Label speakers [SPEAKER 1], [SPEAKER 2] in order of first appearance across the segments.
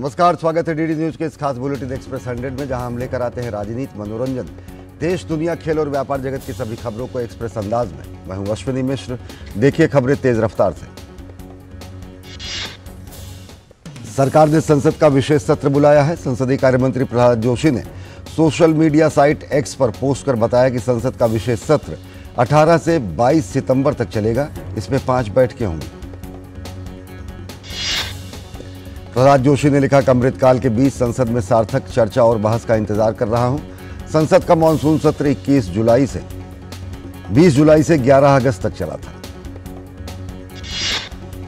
[SPEAKER 1] नमस्कार, स्वागत है डीडी न्यूज के इस खास बुलेटिन एक्सप्रेस 100 में, जहां हम लेकर आते हैं राजनीति, मनोरंजन, देश दुनिया, खेल और व्यापार जगत की सभी खबरों को एक्सप्रेस अंदाज में। मैं हूं अश्विनी मिश्र। देखिए खबरें तेज रफ्तार से। सरकार ने संसद का विशेष सत्र बुलाया है। संसदीय कार्य मंत्री प्रहलाद जोशी ने सोशल मीडिया साइट एक्स पर पोस्ट कर बताया कि संसद का विशेष सत्र 18 से 22 सितंबर तक चलेगा। इसमें 5 बैठकें होंगी। प्रहलाद जोशी ने लिखा कि अमृतकाल के बीच संसद में सार्थक चर्चा और बहस का इंतजार कर रहा हूं। संसद का मानसून सत्र 20 जुलाई से 11 अगस्त तक चला था।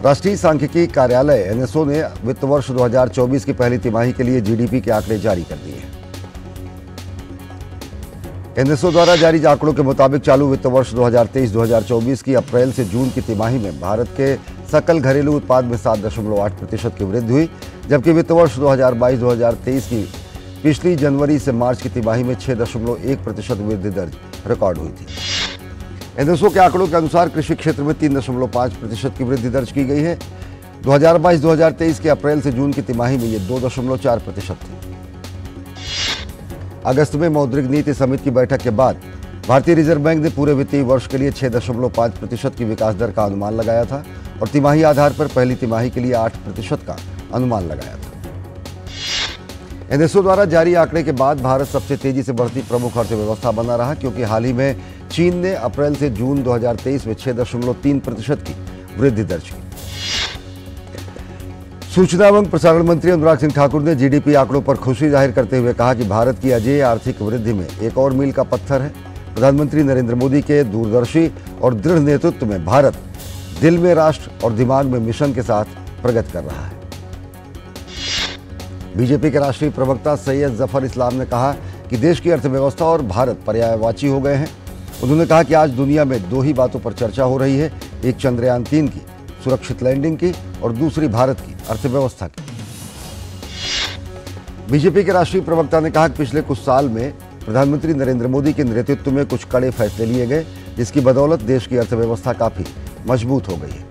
[SPEAKER 1] राष्ट्रीय सांख्यिकी कार्यालय एनएसओ ने वित्त वर्ष 2024 की पहली तिमाही के लिए जीडीपी के आंकड़े जारी कर दिए हैं। एनएसओ द्वारा जारी आंकड़ों के मुताबिक चालू वित्त वर्ष 2023-2024 की अप्रैल से जून की तिमाही में भारत के सकल घरेलू उत्पाद में 7.8% की वृद्धि हुई, जबकि वित्त वर्ष 2022-2023 की पिछली जनवरी से मार्च की तिमाही में 6.1% वृद्धि दर्ज रिकॉर्ड हुई थी। एनएसओ के आंकड़ों के अनुसार कृषि क्षेत्र में 3.5% की वृद्धि दर्ज की गई है। 2022-2023 के अप्रैल से जून की तिमाही में ये 2.4% थी। अगस्त में मौद्रिक नीति समिति की बैठक के बाद भारतीय रिजर्व बैंक ने पूरे वित्तीय वर्ष के लिए 6.5% की विकास दर का अनुमान लगाया था और तिमाही आधार पर पहली तिमाही के लिए 8% का अनुमान लगाया था। एनएसओ द्वारा जारी आंकड़े के बाद भारत सबसे तेजी से बढ़ती प्रमुख अर्थव्यवस्था बना रहा, क्योंकि हाल ही में चीन ने अप्रैल से जून 2023 में 6.3% की वृद्धि दर्ज की। सूचना एवं प्रसारण मंत्री अनुराग सिंह ठाकुर ने जीडीपी आंकड़ों पर खुशी जाहिर करते हुए कहा कि भारत की अजेय आर्थिक वृद्धि में एक और मील का पत्थर है। प्रधानमंत्री नरेंद्र मोदी के दूरदर्शी और दृढ़ नेतृत्व में भारत दिल में राष्ट्र और दिमाग में मिशन के साथ प्रगति कर रहा है। बीजेपी के राष्ट्रीय प्रवक्ता सैयद जफर इस्लाम ने कहा कि देश की अर्थव्यवस्था और भारत पर्यायवाची हो गए हैं। उन्होंने कहा कि आज दुनिया में 2 ही बातों पर चर्चा हो रही है, एक चंद्रयान 3 की सुरक्षित लैंडिंग की और दूसरी भारत की अर्थव्यवस्था की। बीजेपी के राष्ट्रीय प्रवक्ता ने कहा कि पिछले कुछ साल में प्रधानमंत्री नरेंद्र मोदी के नेतृत्व में कुछ कड़े फैसले लिए गए, जिसकी बदौलत देश की अर्थव्यवस्था काफी मजबूत हो गई है।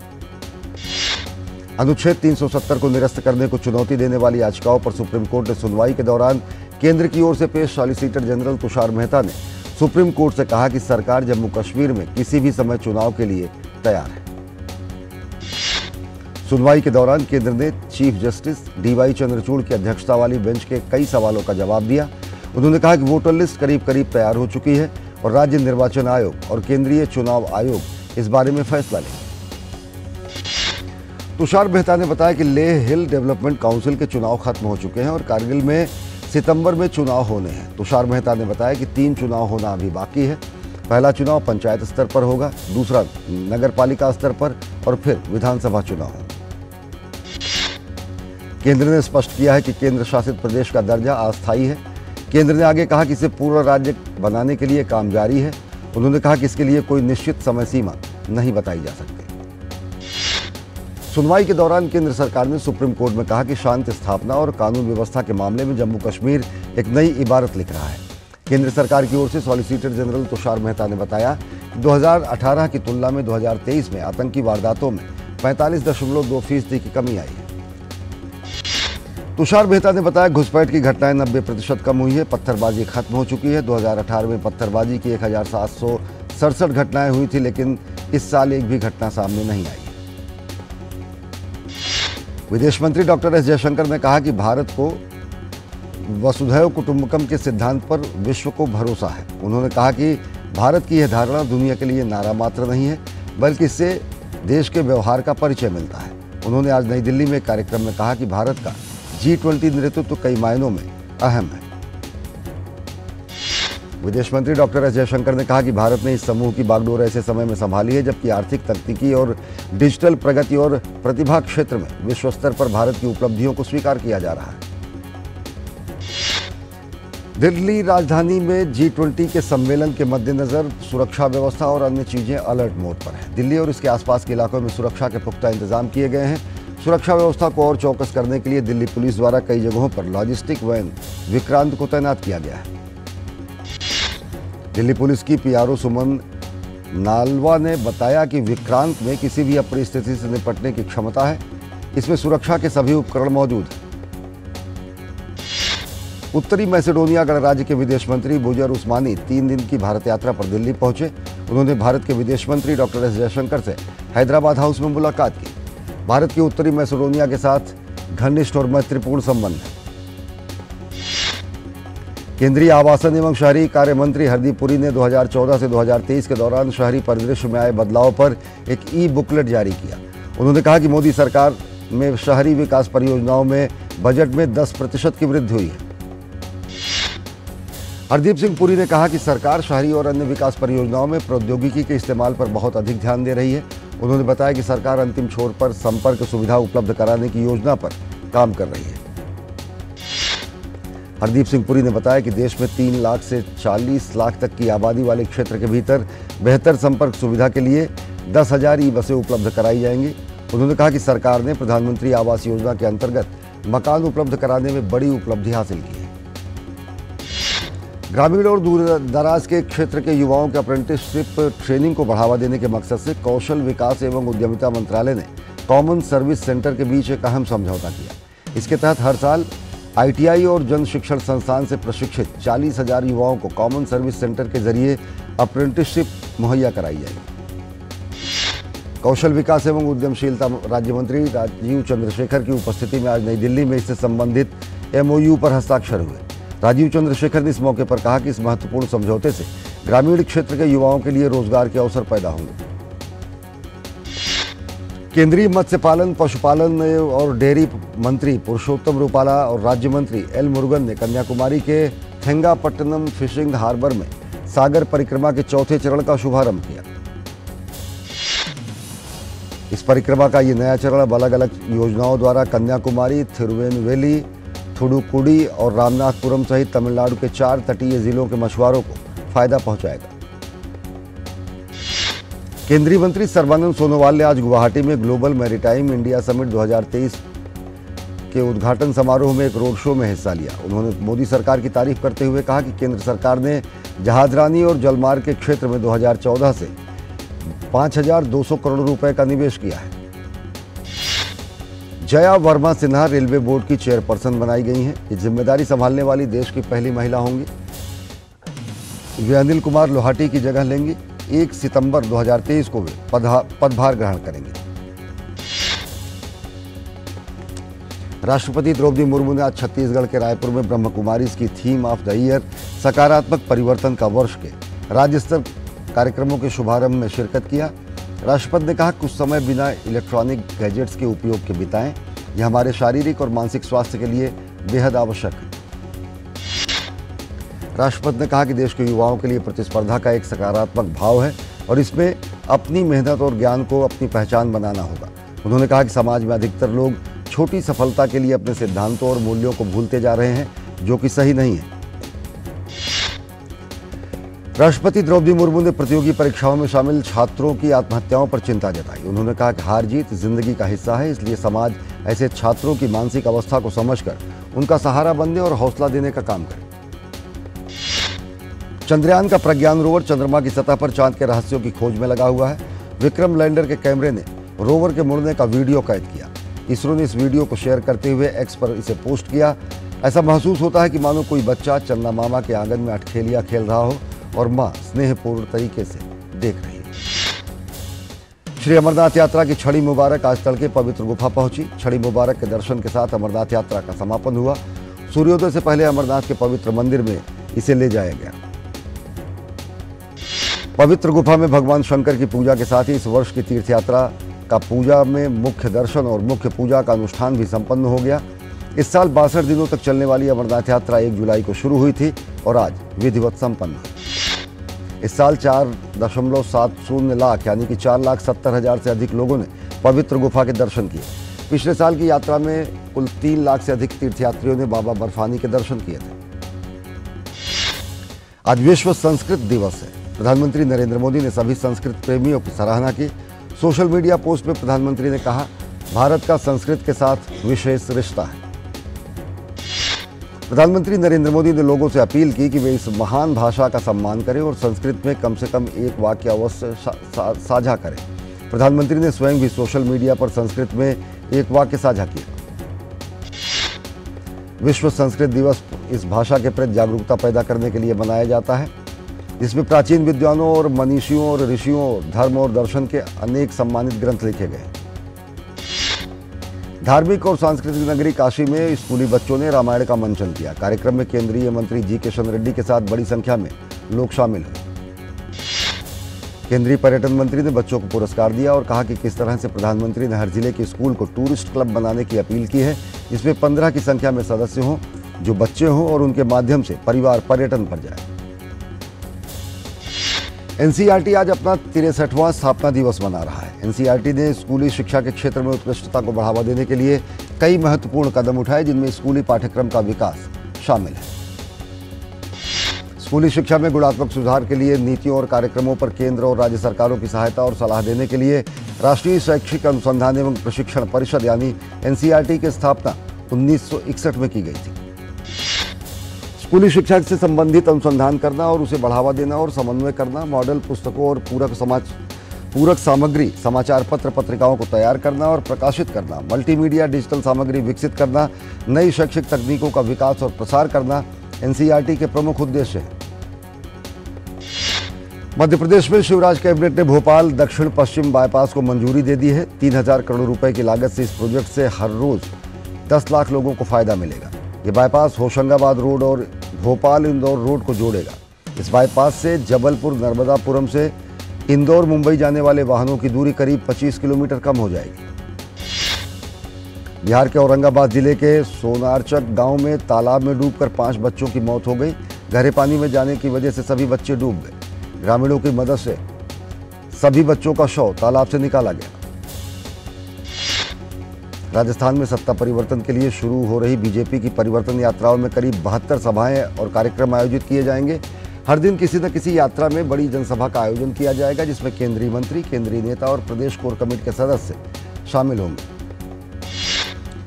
[SPEAKER 1] अनुच्छेद 370 को निरस्त करने को चुनौती देने वाली याचिकाओं पर सुप्रीम कोर्ट ने सुनवाई के दौरान केंद्र की ओर से पेश सॉलिसिटर जनरल तुषार मेहता ने सुप्रीम कोर्ट से कहा कि सरकार जम्मू कश्मीर में किसी भी समय चुनाव के लिए तैयार है। सुनवाई के दौरान केंद्र ने चीफ जस्टिस डीवाई चंद्रचूड़ की अध्यक्षता वाली बेंच के कई सवालों का जवाब दिया। उन्होंने कहा कि वोटर लिस्ट करीब करीब तैयार हो चुकी है और राज्य निर्वाचन आयोग और केंद्रीय चुनाव आयोग इस बारे में फैसला लेंगे। तुषार मेहता ने बताया कि लेह हिल डेवलपमेंट काउंसिल के चुनाव खत्म हो चुके हैं और कारगिल में सितंबर में चुनाव होने हैं। तुषार मेहता ने बताया कि 3 चुनाव होना अभी बाकी है। पहला चुनाव पंचायत स्तर पर होगा, दूसरा नगर पालिका स्तर पर और फिर विधानसभा चुनाव होगा। केंद्र ने स्पष्ट किया है कि केंद्र शासित प्रदेश का दर्जा अस्थायी है। केंद्र ने आगे कहा कि इसे पूर्ण राज्य बनाने के लिए काम जारी है। उन्होंने कहा कि इसके लिए कोई निश्चित समय सीमा नहीं बताई जा सकती। सुनवाई के दौरान केंद्र सरकार ने सुप्रीम कोर्ट में कहा कि शांति स्थापना और कानून व्यवस्था के मामले में जम्मू कश्मीर एक नई इबारत लिख रहा है। केंद्र सरकार की ओर से सॉलिसिटर जनरल तुषार मेहता ने बताया कि 2018 की तुलना में 2023 में आतंकी वारदातों में 45.2% की कमी आई है। तुषार मेहता ने बताया घुसपैठ की घटनाएं 90% कम हुई है, पत्थरबाजी खत्म हो चुकी है। 2018 में पत्थरबाजी की 1767 घटनाएं हुई थी, लेकिन इस साल एक भी घटना सामने नहीं आई। विदेश मंत्री डॉक्टर एस जयशंकर ने कहा कि भारत को वसुधैव कुटुंबकम के सिद्धांत पर विश्व को भरोसा है। उन्होंने कहा कि भारत की यह धारणा दुनिया के लिए नारा मात्र नहीं है, बल्कि इससे देश के व्यवहार का परिचय मिलता है। उन्होंने आज नई दिल्ली में एक कार्यक्रम में कहा कि भारत का G20 नेतृत्व कई मायनों में अहम है। विदेश मंत्री डॉक्टर एस जयशंकर ने कहा कि भारत ने इस समूह की बागडोर ऐसे समय में संभाली है जबकि आर्थिक, तकनीकी और डिजिटल प्रगति और प्रतिभा क्षेत्र में विश्व स्तर पर भारत की उपलब्धियों को स्वीकार किया जा रहा है। दिल्ली राजधानी में G20 के सम्मेलन के मद्देनजर सुरक्षा व्यवस्था और अन्य चीजें अलर्ट मोड पर है। दिल्ली और इसके आसपास के इलाकों में सुरक्षा के पुख्ता इंतजाम किए गए हैं। सुरक्षा व्यवस्था को और चौकस करने के लिए दिल्ली पुलिस द्वारा कई जगहों पर लॉजिस्टिक वैन विक्रांत को तैनात किया गया है। दिल्ली पुलिस की पीआरओ सुमन नालवा ने बताया कि विक्रांत में किसी भी अपरिस्थिति से निपटने की क्षमता है। इसमें सुरक्षा के सभी उपकरण मौजूद हैं। उत्तरी मैसेडोनिया गणराज्य के विदेश मंत्री बुजर उस्मानी 3 दिन की भारत यात्रा पर दिल्ली पहुंचे। उन्होंने भारत के विदेश मंत्री डॉक्टर एस जयशंकर से हैदराबाद हाउस में मुलाकात की। भारत की उत्तरी मैसेडोनिया के साथ घनिष्ठ और मैत्रीपूर्ण संबंध है। केंद्रीय आवासन एवं शहरी कार्य मंत्री हरदीप पुरी ने 2014 से 2023 के दौरान शहरी परिदृश्य में आए बदलाव पर एक ई बुकलेट जारी किया। उन्होंने कहा कि मोदी सरकार में शहरी विकास परियोजनाओं में बजट में 10% की वृद्धि हुई है। हरदीप सिंह पुरी ने कहा कि सरकार शहरी और अन्य विकास परियोजनाओं में प्रौद्योगिकी के इस्तेमाल पर बहुत अधिक ध्यान दे रही है। उन्होंने बताया कि सरकार अंतिम छोर पर संपर्क सुविधा उपलब्ध कराने की योजना पर काम कर रही है। हरदीप सिंह पुरी ने बताया कि देश में 3 लाख से 40 लाख तक की आबादी वाले क्षेत्र के भीतर बेहतर संपर्क सुविधा के लिए 10,000 ई बसें उपलब्ध कराई जाएंगी। उन्होंने कहा कि सरकार ने प्रधानमंत्री आवास योजना के अंतर्गत मकान उपलब्ध कराने में बड़ी उपलब्धि हासिल की है। ग्रामीण और दूर दराज के क्षेत्र के युवाओं के अप्रेंटिसशिप ट्रेनिंग को बढ़ावा देने के मकसद से कौशल विकास एवं उद्यमिता मंत्रालय ने कॉमन सर्विस सेंटर के बीच एक अहम समझौता किया। इसके तहत हर साल ITI और जन शिक्षण संस्थान से प्रशिक्षित 40,000 युवाओं को कॉमन सर्विस सेंटर के जरिए अप्रेंटिसशिप मुहैया कराई जाएगी। कौशल विकास एवं उद्यमशीलता राज्य मंत्री राजीव चंद्रशेखर की उपस्थिति में आज नई दिल्ली में इससे संबंधित MOU पर हस्ताक्षर हुए। राजीव चंद्रशेखर ने इस मौके पर कहा कि इस महत्वपूर्ण समझौते से ग्रामीण क्षेत्र के युवाओं के लिए रोजगार के अवसर पैदा होंगे। केंद्रीय मत्स्य पालन, पशुपालन और डेयरी मंत्री पुरुषोत्तम रूपाला और राज्य मंत्री एल मुरुगन ने कन्याकुमारी के थेंगापट्टनम फिशिंग हार्बर में सागर परिक्रमा के चौथे चरण का शुभारंभ किया। इस परिक्रमा का ये नया चरण अलग अलग योजनाओं द्वारा कन्याकुमारी, थिरुवेनवेली, थुडुकुडी और रामनाथपुरम सहित तमिलनाडु के 4 तटीय जिलों के मछुआरों को फायदा पहुंचाएगा। केंद्रीय मंत्री सर्बानंद सोनोवाल ने आज गुवाहाटी में ग्लोबल मैरीटाइम इंडिया समिट 2023 के उद्घाटन समारोह में एक रोड शो में हिस्सा लिया। उन्होंने मोदी सरकार की तारीफ करते हुए कहा कि केंद्र सरकार ने जहाजरानी और जलमार्ग के क्षेत्र में 2014 से 5,200 करोड़ रुपए का निवेश किया है। जया वर्मा सिन्हा रेलवे बोर्ड की चेयरपर्सन बनाई गई हैं। ये जिम्मेदारी संभालने वाली देश की पहली महिला होंगी। वे अनिल कुमार लोहाटी की जगह लेंगी। 1 सितंबर 2023 को वे पदभार ग्रहण करेंगे। राष्ट्रपति द्रौपदी मुर्मू ने आज छत्तीसगढ़ के रायपुर में ब्रह्म कुमारीज की थीम ऑफ द ईयर सकारात्मक परिवर्तन का वर्ष के राज्य स्तर कार्यक्रमों के शुभारंभ में शिरकत किया। राष्ट्रपति ने कहा कुछ समय बिना इलेक्ट्रॉनिक गैजेट्स के उपयोग के बिताएं। यह हमारे शारीरिक और मानसिक स्वास्थ्य के लिए बेहद आवश्यक है। राष्ट्रपति ने कहा कि देश के युवाओं के लिए प्रतिस्पर्धा का एक सकारात्मक भाव है और इसमें अपनी मेहनत और ज्ञान को अपनी पहचान बनाना होगा। उन्होंने कहा कि समाज में अधिकतर लोग छोटी सफलता के लिए अपने सिद्धांतों और मूल्यों को भूलते जा रहे हैं, जो कि सही नहीं है। राष्ट्रपति द्रौपदी मुर्मू ने प्रतियोगी परीक्षाओं में शामिल छात्रों की आत्महत्याओं पर चिंता जताई। उन्होंने कहा कि हार जीत जिंदगी का हिस्सा है, इसलिए समाज ऐसे छात्रों की मानसिक अवस्था को समझकर उनका सहारा बनने और हौसला देने का काम करे। चंद्रयान का प्रज्ञान रोवर चंद्रमा की सतह पर चांद के रहस्यों की खोज में लगा हुआ है। विक्रम लैंडर के कैमरे ने रोवर के मुड़ने का वीडियो कैद किया। इसरो ने इस वीडियो को शेयर करते हुए एक्स पर इसे पोस्ट किया। ऐसा महसूस होता है कि मानो कोई बच्चा चंदा मामा के आंगन में अठखेलियां खेल रहा हो और मां स्नेहपूर्ण तरीके से देख रही है। श्री अमरनाथ यात्रा की छड़ी मुबारक आज तड़के पवित्र गुफा पहुंची। छड़ी मुबारक के दर्शन के साथ अमरनाथ यात्रा का समापन हुआ। सूर्योदय से पहले अमरनाथ के पवित्र मंदिर में इसे ले जाया गया। पवित्र गुफा में भगवान शंकर की पूजा के साथ ही इस वर्ष की तीर्थ यात्रा का पूजा में मुख्य दर्शन और मुख्य पूजा का अनुष्ठान भी संपन्न हो गया। इस साल 62 दिनों तक चलने वाली अमरनाथ यात्रा 1 जुलाई को शुरू हुई थी और आज विधिवत संपन्न हुई। इस साल 4.70 लाख यानी कि 4,70,000 से अधिक लोगों ने पवित्र गुफा के दर्शन किए। पिछले साल की यात्रा में कुल 3 लाख से अधिक तीर्थयात्रियों ने बाबा बर्फानी के दर्शन किए थे। आज विश्व संस्कृत दिवस है। प्रधानमंत्री नरेंद्र मोदी ने सभी संस्कृत प्रेमियों की सराहना की। सोशल मीडिया पोस्ट में प्रधानमंत्री ने कहा, भारत का संस्कृत के साथ विशेष रिश्ता है। प्रधानमंत्री नरेंद्र मोदी ने लोगों से अपील की कि वे इस महान भाषा का सम्मान करें और संस्कृत में कम से कम एक वाक्य अवश्य साझा करें। प्रधानमंत्री ने स्वयं भी सोशल मीडिया पर संस्कृत में एक वाक्य साझा किया। विश्व संस्कृत दिवस इस भाषा के प्रति जागरूकता पैदा करने के लिए मनाया जाता है। इसमें प्राचीन विद्वानों और मनीषियों और ऋषियों, धर्म और दर्शन के अनेक सम्मानित ग्रंथ लिखे गए। धार्मिक और सांस्कृतिक नगरी काशी में स्कूली बच्चों ने रामायण का मंचन किया। कार्यक्रम में केंद्रीय मंत्री जी किशन रेड्डी के साथ बड़ी संख्या में लोग शामिल हुए। केंद्रीय पर्यटन मंत्री ने बच्चों को पुरस्कार दिया और कहा कि किस तरह से प्रधानमंत्री ने हर जिले के स्कूल को टूरिस्ट क्लब बनाने की अपील की है, जिसमें 15 की संख्या में सदस्य हों जो बच्चे हों और उनके माध्यम से परिवार पर्यटन पर जाए। एनसीईआरटी आज अपना 63वां स्थापना दिवस मना रहा है। एनसीईआरटी ने स्कूली शिक्षा के क्षेत्र में उत्कृष्टता को बढ़ावा देने के लिए कई महत्वपूर्ण कदम उठाए, जिनमें स्कूली पाठ्यक्रम का विकास शामिल है। स्कूली शिक्षा में गुणात्मक सुधार के लिए नीतियों और कार्यक्रमों पर केंद्र और राज्य सरकारों की सहायता और सलाह देने के लिए राष्ट्रीय शैक्षिक अनुसंधान एवं प्रशिक्षण परिषद यानी एनसीईआरटी की स्थापना 1961 में की गई थी। स्कूली शिक्षा से संबंधित अनुसंधान करना और उसे बढ़ावा देना और समन्वय करना, मॉडल पुस्तकों और पूरक सामग्री, समाचार पत्र पत्रिकाओं को तैयार करना और प्रकाशित करना, मल्टीमीडिया डिजिटल सामग्री विकसित करना, नई शैक्षिक तकनीकों का विकास और प्रसार करना एनसीईआरटी के प्रमुख उद्देश्य हैं। मध्य प्रदेश में शिवराज कैबिनेट ने भोपाल दक्षिण पश्चिम बाईपास को मंजूरी दे दी है। 3000 करोड़ रुपए की लागत से इस प्रोजेक्ट से हर रोज 10 लाख लोगों को फायदा मिलेगा। ये बाईपास होशंगाबाद रोड और भोपाल इंदौर रोड को जोड़ेगा। इस बाईपास से जबलपुर नर्मदापुरम से इंदौर मुंबई जाने वाले वाहनों की दूरी करीब 25 किलोमीटर कम हो जाएगी। बिहार के औरंगाबाद जिले के सोनारचक गांव में तालाब में डूबकर 5 बच्चों की मौत हो गई। गहरे पानी में जाने की वजह से सभी बच्चे डूब गए। ग्रामीणों की मदद से सभी बच्चों का शव तालाब से निकाला गया। राजस्थान में सत्ता परिवर्तन के लिए शुरू हो रही बीजेपी की परिवर्तन यात्राओं में करीब 72 सभाएं और कार्यक्रम आयोजित किए जाएंगे। हर दिन किसी न किसी यात्रा में बड़ी जनसभा का आयोजन किया जाएगा, जिसमें केंद्रीय मंत्री, केंद्रीय नेता और प्रदेश कोर कमेटी के सदस्य शामिल होंगे।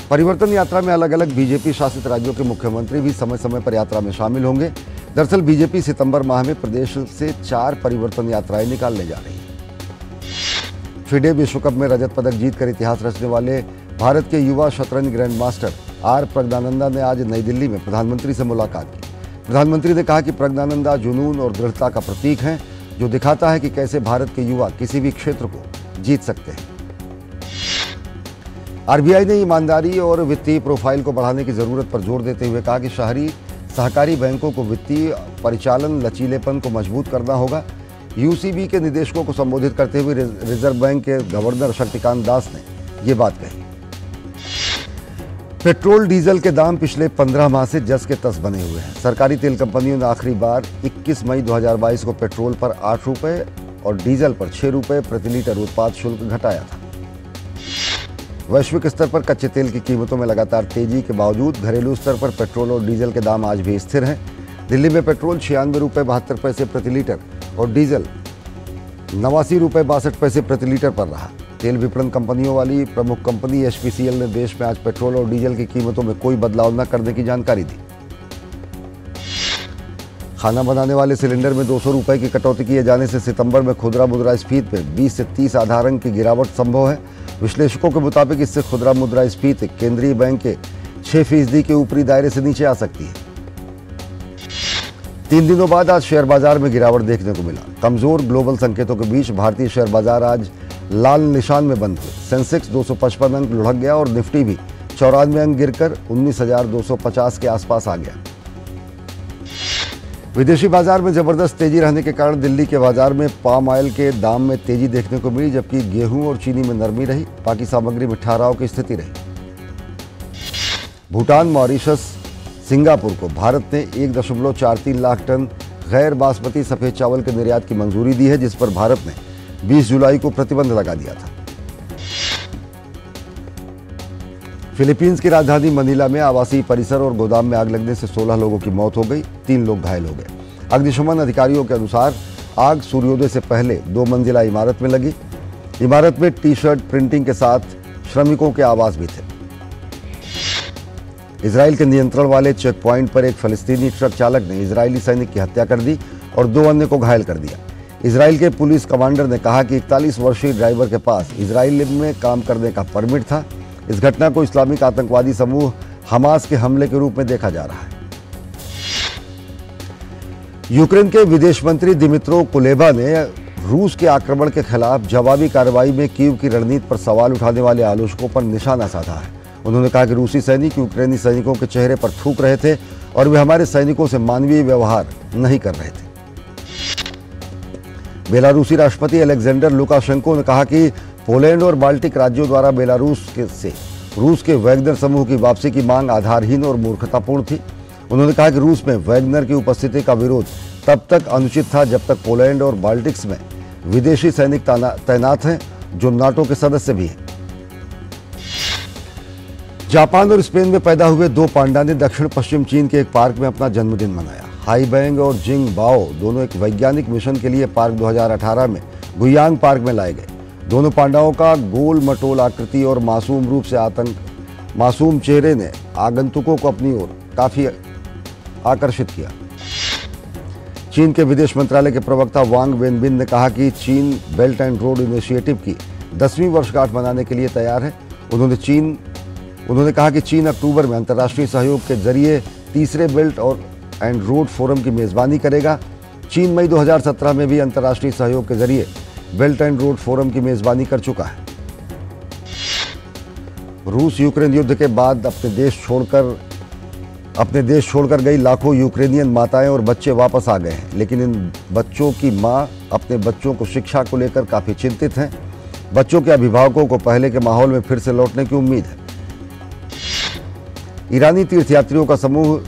[SPEAKER 1] परिवर्तन यात्रा में अलग अलग बीजेपी शासित राज्यों के मुख्यमंत्री भी समय समय पर यात्रा में शामिल होंगे। दरअसल बीजेपी सितंबर माह में प्रदेश से 4 परिवर्तन यात्राएं निकालने जा रही है। फिडे विश्व कप में रजत पदक जीतकर इतिहास रचने वाले भारत के युवा शतरंज ग्रैंड मास्टर आर प्रज्ञानंदा ने आज नई दिल्ली में प्रधानमंत्री से मुलाकात की। प्रधानमंत्री ने कहा कि प्रज्ञानंदा जुनून और दृढ़ता का प्रतीक हैं, जो दिखाता है कि कैसे भारत के युवा किसी भी क्षेत्र को जीत सकते हैं। आरबीआई ने ईमानदारी और वित्तीय प्रोफाइल को बढ़ाने की जरूरत पर जोर देते हुए कहा कि शहरी सहकारी बैंकों को वित्तीय परिचालन लचीलेपन को मजबूत करना होगा। यूसीबी के निदेशकों को संबोधित करते हुए रिजर्व बैंक के गवर्नर शक्तिकांत दास ने ये बात कही। पेट्रोल डीजल के दाम पिछले 15 माह से जस के तस बने हुए हैं। सरकारी तेल कंपनियों ने आखिरी बार 21 मई 2022 को पेट्रोल पर 8 रुपये और डीजल पर 6 रुपये प्रति लीटर उत्पाद शुल्क घटाया था। वैश्विक स्तर पर कच्चे तेल की कीमतों में लगातार तेजी के बावजूद घरेलू स्तर पर पेट्रोल और डीजल के दाम आज भी स्थिर हैं। दिल्ली में पेट्रोल 96 रुपये 72 पैसे प्रति लीटर और डीजल 89 रुपये 62 पैसे प्रति लीटर पर रहा। तेल विपणन कंपनियों वाली प्रमुख कंपनी एचपीसीएल ने देश में आज पेट्रोल और डीजल की कीमतों में कोई बदलाव न करने की जानकारी दी। खाना बनाने वाले सिलेंडर में 200 रुपये की कटौती किए जाने से सितंबर में खुदरा मुद्रास्फीति में 20 से 30 आधार अंक की गिरावट संभव है। विश्लेषकों के मुताबिक इससे खुदरा मुद्रास्फीति केंद्रीय बैंक के 6% के ऊपरी दायरे से नीचे आ सकती है। 3 दिनों बाद आज शेयर बाजार में गिरावट देखने को मिला। कमजोर ग्लोबल संकेतों के बीच भारतीय शेयर बाजार आज लाल निशान में बंद हुए। सेंसेक्स 255 अंक लुढ़क गया और निफ्टी भी 94 अंक गिरकर 19,250 के आसपास आ गया। विदेशी बाजार में जबरदस्त तेजी रहने के कारण दिल्ली के बाजार में पाम ऑयल के दाम में तेजी देखने को मिली, जबकि गेहूं और चीनी में नरमी रही। बाकी सामग्री में ठहराव की स्थिति रही। भूटान, मॉरिशस, सिंगापुर को भारत ने 1.43 लाख टन गैर बासमती सफेद चावल के निर्यात की मंजूरी दी है, जिस पर भारत ने 20 जुलाई को प्रतिबंध लगा दिया था। फिलीपींस की राजधानी मनीला में आवासीय परिसर और गोदाम में आग लगने से 16 लोगों की मौत हो गई, 3 लोग घायल हो गए। अग्निशमन अधिकारियों के अनुसार आग सूर्योदय से पहले 2 मंजिला इमारत में लगी। इमारत में टी-शर्ट प्रिंटिंग के साथ श्रमिकों के आवास भी थे। इजराइल के नियंत्रण वाले चेक पॉइंट पर एक फलस्तीनी ट्रक चालक ने इजरायली सैनिक की हत्या कर दी और 2 अन्य को घायल कर दिया। इजराइल के पुलिस कमांडर ने कहा कि 41 वर्षीय ड्राइवर के पास इजराइल में काम करने का परमिट था। इस घटना को इस्लामिक आतंकवादी समूह हमास के हमले के रूप में देखा जा रहा है। यूक्रेन के विदेश मंत्री दिमित्रो कुलेबा ने रूस के आक्रमण के खिलाफ जवाबी कार्रवाई में कीव की रणनीति पर सवाल उठाने वाले आलोचकों पर निशाना साधा है। उन्होंने कहा कि रूसी सैनिक यूक्रेनी सैनिकों के चेहरे पर थूक रहे थे और वे हमारे सैनिकों से मानवीय व्यवहार नहीं कर रहे थे। बेलारूसी राष्ट्रपति अलेक्जेंडर लुकाशेंको ने कहा कि पोलैंड और बाल्टिक राज्यों द्वारा बेलारूस से रूस के वैगनर समूह की वापसी की मांग आधारहीन और मूर्खतापूर्ण थी। उन्होंने कहा कि रूस में वैगनर की उपस्थिति का विरोध तब तक अनुचित था जब तक पोलैंड और बाल्टिक्स में विदेशी सैनिक तैनात हैं जो नाटो के सदस्य भी हैं। जापान और स्पेन में पैदा हुए दो पांडा ने दक्षिण पश्चिम चीन के एक पार्क में अपना जन्मदिन मनाया। हाईबैंग और जिंग बाओ दोनों एक वैज्ञानिक मिशन के लिए पार्क 2018 में गुयांग पार्क में लाए गए। दोनों पांडाओं का गोल मटोल आकृति और मासूम चेहरे ने आगंतुकों को अपनी ओर काफी आकर्षित किया। चीन के विदेश मंत्रालय के प्रवक्ता वांग वेनबिन ने कहा कि चीन बेल्ट एंड रोड इनिशिएटिव की 10वीं वर्षगांठ मनाने के लिए तैयार है। उन्होंने कहा कि चीन अक्टूबर में अंतर्राष्ट्रीय सहयोग के जरिए तीसरे बेल्ट एंड रोड फोरम की मेजबानी करेगा। चीन मई 2017 में भी अंतर्राष्ट्रीय सहयोग के जरिए बेल्ट एंड रोड फोरम की मेजबानी कर चुका है। रूस यूक्रेन युद्ध के बाद अपने देश छोड़कर गई लाखों यूक्रेनियन माताएं और बच्चे वापस आ गए हैं, लेकिन इन बच्चों की मां अपने बच्चों को शिक्षा को लेकर काफी चिंतित हैं। बच्चों के अभिभावकों को पहले के माहौल में फिर से लौटने की उम्मीद है। ईरानी तीर्थयात्रियों का समूह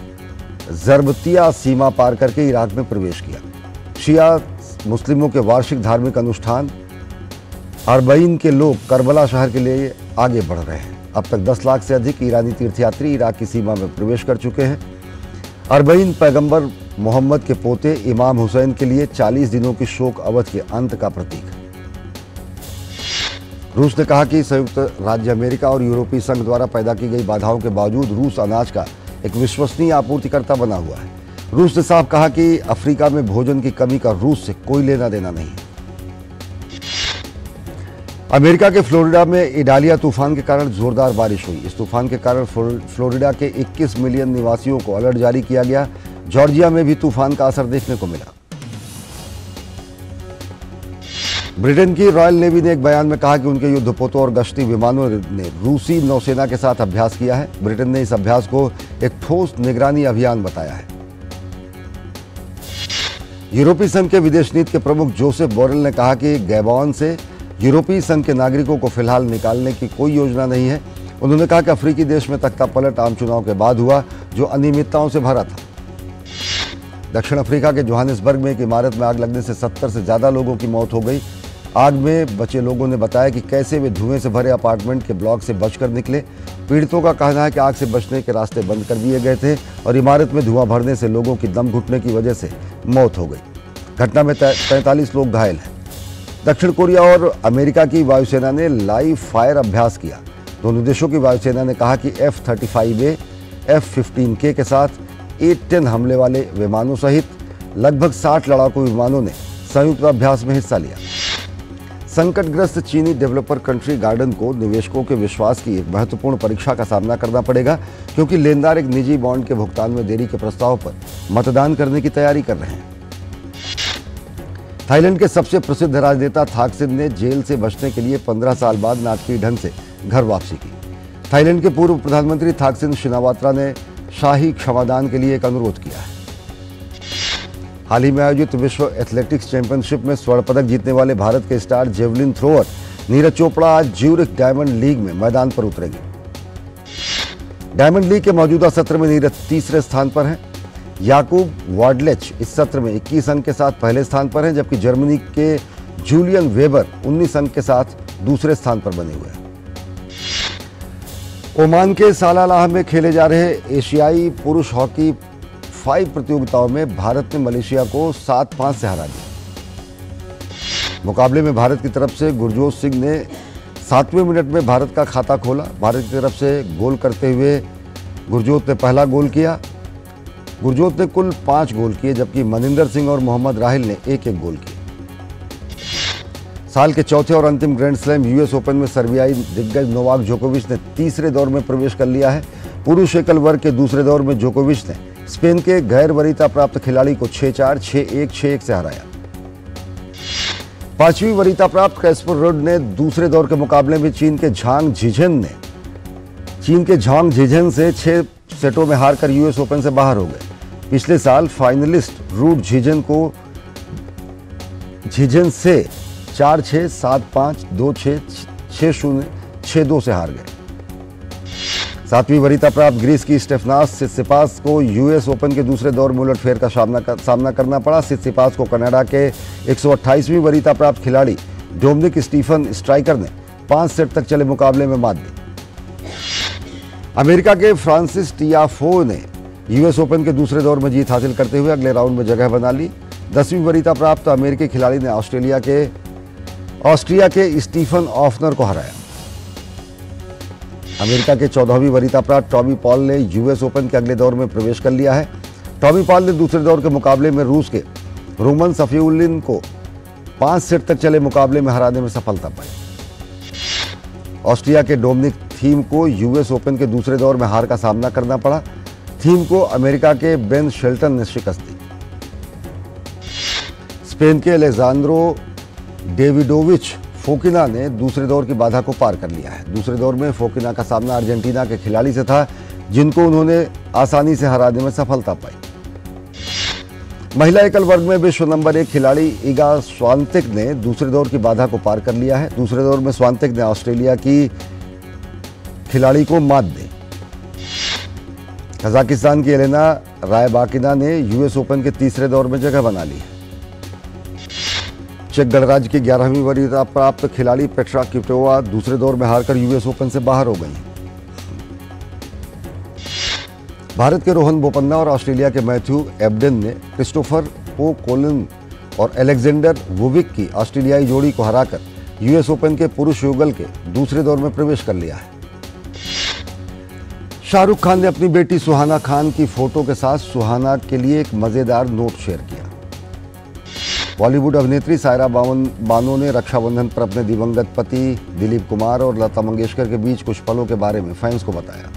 [SPEAKER 1] ज़रबतिया सीमा पार करके इराक में प्रवेश किया। शिया मुस्लिमों के वार्षिक धार्मिक अनुष्ठान अरबईन के लोग करबला शहर के लिए आगे बढ़ रहे हैं। अब तक 10 लाख से अधिक ईरानी तीर्थयात्री इराक की सीमा में प्रवेश कर चुके हैं। अरबईन पैगंबर मोहम्मद के पोते इमाम हुसैन के लिए 40 दिनों की शोक अवधि के अंत का प्रतीक है। रूस ने कहा कि संयुक्त राज्य अमेरिका और यूरोपीय संघ द्वारा पैदा की गई बाधाओं के बावजूद रूस अनाज का एक विश्वसनीय आपूर्तिकर्ता बना हुआ है। रूस ने साफ कहा कि अफ्रीका में भोजन की कमी का रूस से कोई लेना देना नहीं है। अमेरिका के फ्लोरिडा में इडालिया तूफान के कारण जोरदार बारिश हुई। इस तूफान के कारण फ्लोरिडा के 21 मिलियन निवासियों को अलर्ट जारी किया गया। जॉर्जिया में भी तूफान का असर देखने को मिला। ब्रिटेन की रॉयल नेवी ने एक बयान में कहा कि उनके युद्धपोतों और गश्ती विमानों ने रूसी नौसेना के साथ अभ्यास किया है। ब्रिटेन ने इस अभ्यास को एक ठोस निगरानी अभियान बताया है। यूरोपीय संघ के विदेश नीति के प्रमुख जोसेफ बोरेल ने कहा कि गैबॉन से यूरोपीय संघ के नागरिकों को फिलहाल निकालने की कोई योजना नहीं है। उन्होंने कहा कि अफ्रीकी देश में तख्तापलट आम चुनाव के बाद हुआ जो अनियमितताओं से भरा था। दक्षिण अफ्रीका के जोहानिसबर्ग में एक इमारत में आग लगने से 70 से ज्यादा लोगों की मौत हो गई। आग में बचे लोगों ने बताया कि कैसे वे धुएं से भरे अपार्टमेंट के ब्लॉक से बचकर निकले। पीड़ितों का कहना है कि आग से बचने के रास्ते बंद कर दिए गए थे और इमारत में धुआं भरने से लोगों की दम घुटने की वजह से मौत हो गई। घटना में 45 लोग घायल हैं। दक्षिण कोरिया और अमेरिका की वायुसेना ने लाइव फायर अभ्यास किया। दोनों देशों की वायुसेना ने कहा कि F-35A, F-15K के साथ A-10 हमले वाले विमानों सहित लगभग 60 लड़ाकू विमानों ने संयुक्त अभ्यास में हिस्सा लिया। संकटग्रस्त चीनी डेवलपर कंट्री गार्डन को निवेशकों के विश्वास की एक महत्वपूर्ण परीक्षा का सामना करना पड़ेगा, क्योंकि लेनदार एक निजी बॉन्ड के भुगतान में देरी के प्रस्ताव पर मतदान करने की तैयारी कर रहे हैं। थाईलैंड के सबसे प्रसिद्ध राजनेता थाकसिन ने जेल से बचने के लिए 15 साल बाद नाटकीय ढंग से घर वापसी की। थाईलैंड के पूर्व प्रधानमंत्री थाकसिन शिनावात्रा ने शाही क्षमादान के लिए एक अनुरोध किया है। हाल ही में आयोजित विश्व एथलेटिक्स चैंपियनशिप में स्वर्ण पदक जीतने वाले भारत के star javelin thrower Neeraj Chopra आज ज्यूरिख डायमंड लीग में मैदान पर उतरेंगे। डायमंड लीग के मौजूदा सत्र में नीरज तीसरे स्थान पर हैं। याकूब वाडलेच इस सत्र में 21 अंक के साथ पहले स्थान पर हैं, जबकि जर्मनी के जूलियन वेबर 19 अंक के साथ दूसरे स्थान पर बने हुए हैं। ओमान के सालालाह में खेले जा रहे एशियाई पुरुष हॉकी 5 प्रतियोगिताओं में भारत ने मलेशिया को 7-5 से हरा दिया। मुकाबले में भारत की तरफ से गुरजोत सिंह ने 7वें मिनट में भारत का खाता खोला। भारत की तरफ से गोल करते हुए गुरजोत ने पहला गोल किया। गुरजोत ने कुल 5 गोल किए, जबकि मनिंदर सिंह और मोहम्मद राहिल ने 1-1 गोल किए। साल के चौथे और अंतिम ग्रैंड स्लैम यूएस ओपन में सर्बियाई दिग्गज नोवाक जोकोविच ने तीसरे दौर में प्रवेश कर लिया है। पुरुष एकल वर्ग के दूसरे दौर में जोकोविच ने स्पेन के गैर वरीयता प्राप्त खिलाड़ी को 6-4, 6-1, 6-1 से हराया। पांचवी वरीयता प्राप्त कैस्पर रुड ने दूसरे दौर के मुकाबले में चीन के झांग झिझेन से 6 सेटों में हारकर यूएस ओपन से बाहर हो गए। पिछले साल फाइनलिस्ट रूड झिझेन से 4-6, 7-5, 2-6, 6-0, 6-2 से हार गए। सातवीं वरीयता प्राप्त ग्रीस की स्टेफनास सित्सिपास को यूएस ओपन के दूसरे दौर में उलटफेर का सामना करना पड़ा। सित्सिपास को कनाडा के 128वीं वरीयता प्राप्त खिलाड़ी डोमिनिक स्टीफन स्ट्राइकर ने 5 सेट तक चले मुकाबले में मात दी। अमेरिका के फ्रांसिस टियाफो ने यूएस ओपन के दूसरे दौर में जीत हासिल करते हुए अगले राउंड में जगह बना ली। 10वीं वरीयता प्राप्त अमेरिकी खिलाड़ी ने ऑस्ट्रिया के स्टीफन ऑफनर को हराया। अमेरिका के 14वीं वरीयता प्राप्त टॉमी पॉल ने यूएस ओपन के अगले दौर में प्रवेश कर लिया है। टॉमी पॉल ने दूसरे दौर के मुकाबले में रूस के रोमन सफीउलिन को 5 सेट तक चले मुकाबले में हराने में सफलता पाई। ऑस्ट्रिया के डोमिनिक थीम को यूएस ओपन के दूसरे दौर में हार का सामना करना पड़ा। थीम को अमेरिका के बेन शेल्टन ने शिकस्त दी। स्पेन के अलेजांद्रो डेविडोविच फोकिना ने दूसरे दौर की बाधा को पार कर लिया है। दूसरे दौर में फोकिना का सामना अर्जेंटीना के खिलाड़ी से था, जिनको उन्होंने आसानी से हराने में सफलता पाई। महिला एकल वर्ग में विश्व नंबर 1 खिलाड़ी इगा स्वांतेक ने दूसरे दौर की बाधा को पार कर लिया है। दूसरे दौर में स्वांतेक ने ऑस्ट्रेलिया की खिलाड़ी को मात दी। कजाकिस्तान की एलेना रायबाकिना ने यूएस ओपन के तीसरे दौर में जगह बना ली है। चेक गणराज्य की 11वीं वरीयता प्राप्त खिलाड़ी पेट्रा क्विटोवा दूसरे दौर में हारकर यूएस ओपन से बाहर हो गई। भारत के रोहन बोपन्ना और ऑस्ट्रेलिया के मैथ्यू एबडेन ने क्रिस्टोफर ओ कोलिन और एलेक्जेंडर वुविक की ऑस्ट्रेलियाई जोड़ी को हराकर यूएस ओपन के पुरुष युगल के दूसरे दौर में प्रवेश कर लिया है। शाहरुख खान ने अपनी बेटी सुहाना खान की फोटो के साथ सुहाना के लिए एक मजेदार नोट शेयर किया। बॉलीवुड अभिनेत्री सायरा बानो ने रक्षाबंधन पर अपने दिवंगत पति दिलीप कुमार और लता मंगेशकर के बीच कुछ पलों के बारे में फैंस को बताया।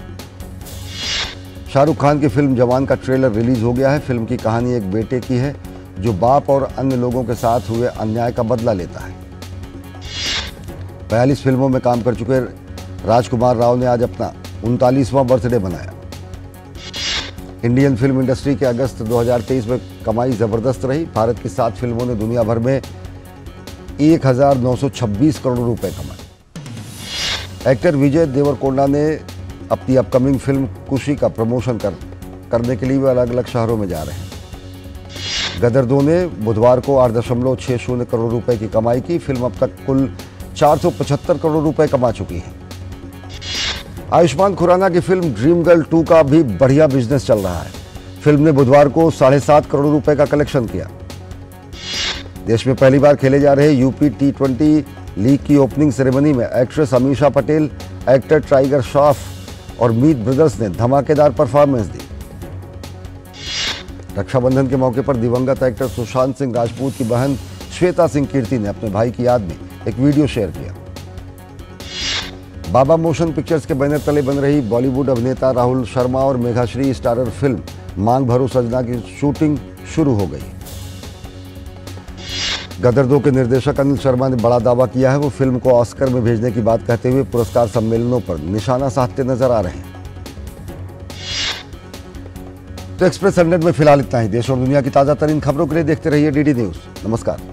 [SPEAKER 1] शाहरुख खान की फिल्म जवान का ट्रेलर रिलीज हो गया है। फिल्म की कहानी एक बेटे की है जो बाप और अन्य लोगों के साथ हुए अन्याय का बदला लेता है। 42 फिल्मों में काम कर चुके राजकुमार राव ने आज अपना 39वां बर्थडे मनाया। इंडियन फिल्म इंडस्ट्री के अगस्त 2023 में कमाई जबरदस्त रही। भारत की 7 फिल्मों ने दुनिया भर में 1926 करोड़ रुपए कमाए। एक्टर विजय देवरकोंडा ने अपनी अपकमिंग फिल्म कुशी का प्रमोशन करने के लिए वे अलग अलग शहरों में जा रहे हैं। गदर 2 ने बुधवार को 8.60 करोड़ रुपए की कमाई की। फिल्म अब तक कुल 475 करोड़ रुपए कमा चुकी है। आयुष्मान खुराना की फिल्म ड्रीम गर्ल 2 का भी बढ़िया बिजनेस चल रहा है। फिल्म ने बुधवार को 7.5 करोड़ रुपए का कलेक्शन किया। देश में पहली बार खेले जा रहे यूपी T20 लीग की ओपनिंग सेरेमनी में actress Amisha Patel, actor tiger Shroff और मीत ब्रदर्स ने धमाकेदार परफॉर्मेंस दी। रक्षाबंधन के मौके पर दिवंगत एक्टर सुशांत सिंह राजपूत की बहन श्वेता सिंह कीर्ति ने अपने भाई की याद में एक वीडियो शेयर किया। बाबा मोशन पिक्चर्स के बैनर तले बन रही बॉलीवुड अभिनेता राहुल शर्मा और मेघाश्री स्टारर फिल्म मांग भरो सजना की शूटिंग शुरू हो गई। गदर 2 के निर्देशक अनिल शर्मा ने बड़ा दावा किया है। वो फिल्म को ऑस्कर में भेजने की बात कहते हुए पुरस्कार सम्मेलनों पर निशाना साधते नजर आ रहे हैं। तो एक्सप्रेस 100 में फिलहाल इतना ही। देश और दुनिया की ताजा तरीन खबरों के लिए देखते रहिए DD न्यूज। नमस्कार।